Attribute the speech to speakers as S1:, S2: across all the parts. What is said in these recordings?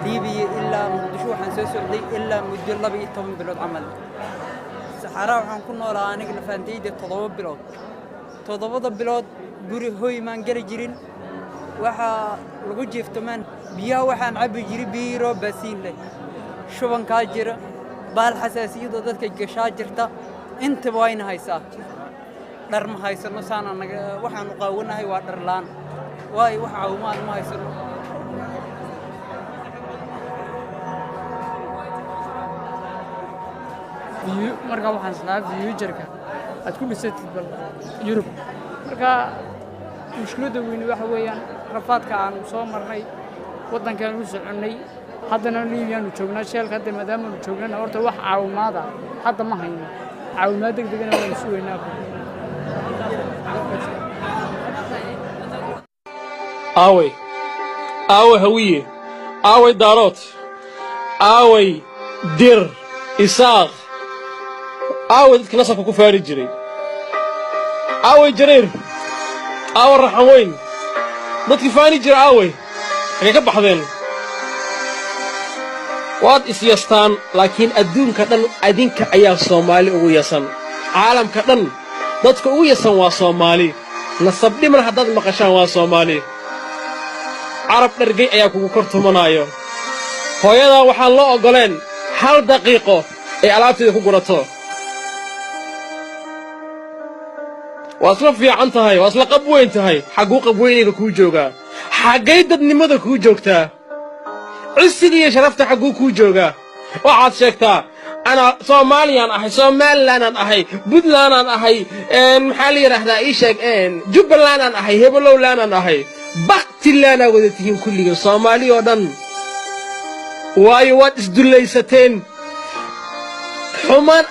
S1: ليبيا إلا مقدشو حن سعودي إلا مدير لبي طبعا بلاد عمل صحراء وحن كنا راني لفانتي دي تضرب بلاد guri hoy maan gali jirin waxa lagu jeeftamaan biyaha waxaan cabi jiray biiro basiin leh shuban ka jira baal xasaasiyada dadka gashaa jirta inta wayna haysaa dhar ma haysano saana naga waxaan u qaawanahay waa dhar laan way waxa caawimaad ma haysano
S2: marka waxaan isla future-ka aad ku dhisatid bal Europe marka mushkilada weyn waxa weeyaan rafaadka aan soo marnay wadankan u soconay haddana Liibiya aanu joognaa sheelka hadda maadaama aanu joognaa horta wax caawimaada hadda ma hayno caawimaad degdegna waan suugaynaa
S3: aaway hawiye aaway daarood aaway dir isaaq aaway dadka nasabka ku faari jiray aaway jareer aaway raxan weyn dadkii faani jira aaway xagee ka baxdeen waad isyastaan laakiin adduunka dhan adinka ayaa Soomaali ugu yasan caalamka dhan dadka ugu yasan waa Soomaali nasab dhiman haddaad maqashaan waa Soomaali carab dhargay ayaa kugu kortumanayo hooyada waxaan loo ogoleen hal daqiiqo ee alaabteeda ku gurato وأصلا في عنتهاي وأصلا قبوين تهاي حقوق قبوينك كو جوجا حقي ددنimada كو joogta عسيدي شرفت حقوق كو جوجا waxaad sheegtaa ana Soomaaliyan ahay Somaliland ahay Puntland ahay maxaa la yiraahdaa ii sheeg Jubbaland ahay Hibalowland ahay Baqtiland wadatiin kulliga Soomaali oo dhan waayo waad isdulaysateen xumaan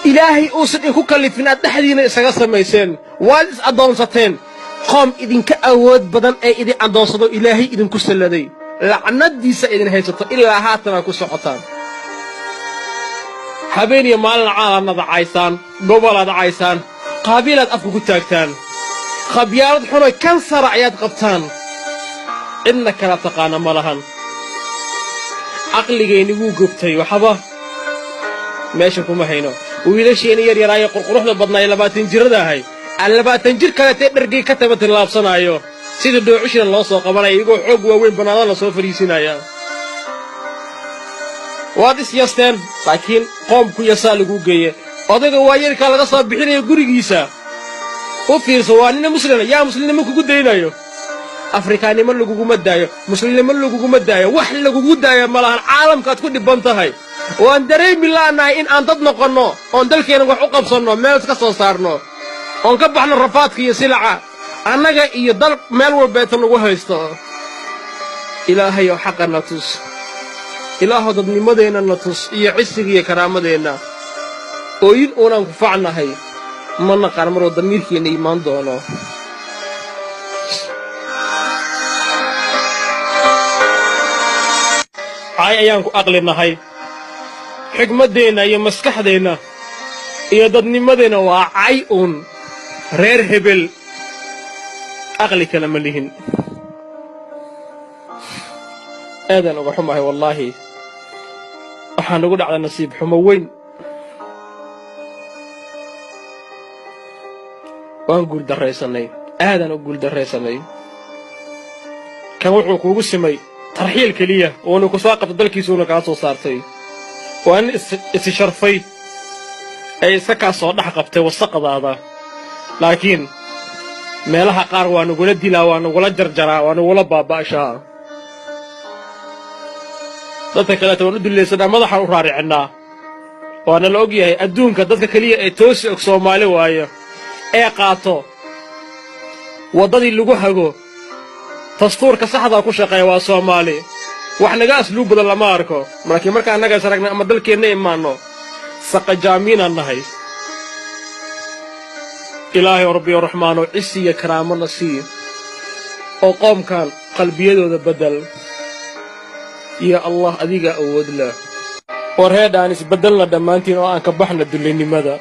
S3: إلهي أوصل إنكو كلفنا تحدينا إسقى سميسين والس أدونستين قام إذن كأود بدن أي إذن أدونستو إلهي إذن كسل لدي لعنات ديسا إذن هيتطو إلا هاتنا كسوحتان حبيني مال العالم نضع عيسان قبل هذا عيسان قابلة أفكو كتاكتان خبيارد حنا كنسر عياد قبطان إنك لا تقانا ملهن عقلي جيني وقبتي وحبا ماشيكم هينو wiilasheena yar yar ay qurquruxda badnaa 20 jiradahay aan 20 jir kale dhergay ka tabad laabsanayo sida dhoocushina loo soo qabanayo iyagu xoog waaweyn banaada la soo fariisinaya waad isyasteen laakiin qoomku yasaa lagu geeyay odaga waayirka laga soo bixinayo gurigiisa u fiirso waa nin muslim yaa muslimnimo kugu daynayo afrikaanimo lagugu madaayo muslimnimo lagugu madaayo wax lagugu daayo malahan caalamka aad ku dhiban tahay وأن دريم الله إن أنت نقولنا أن دلكينا وحقب صنّا مال تكسر صارنا أن كبحنا الرفات كي سلعة أنا جاي يضل مال وبيتنا وهيستا إلهي وحق النتوس إله ضدني مدينة النتوس يعسر يكرام مدينة وين أنا كفعنا هاي ما نقارن مرة ضمير كي نيمان دونا هاي أيام أقلنا هاي حكمتنا يا مسكحتنا يا ضدنمدنا وعيون رير هبل أغلي كلام لهن هذا نقول حماه والله وحنا نقول على نصيب حموين ونقول دريسني هذا نقول دريسني كان وحوك وقسمي ترحيل كليه ونكو ساقط دلكي سونك عصو صارتي وأن استشرفي أي سكا صدح قبته والسقط هذا لكن ما لها قار وأنا ولا دلا وأنا ولا جرجرة وأنا ولا بابا شاء ذاتك لا تقول دللي سنا ما ضحى وراري عنا وأنا لقيه أدون كذاتك كليه توسع صومالي وياه أي قاطو وضدي اللي جوهجو تصطور كصحة كوشة قيوا صومالي وإحنا جالس لوب بدل ما أركو لكن مركا أنا جالس ركنا أما دل كيني إمانو سق جامين النهاي إلهي وربي الرحمن وعسي يا كرام النسي وقام كان قلبي يده بدل يا الله أذيك أود له ورهدا أنس بدلنا دمانتين وأنك بحنا دلني ماذا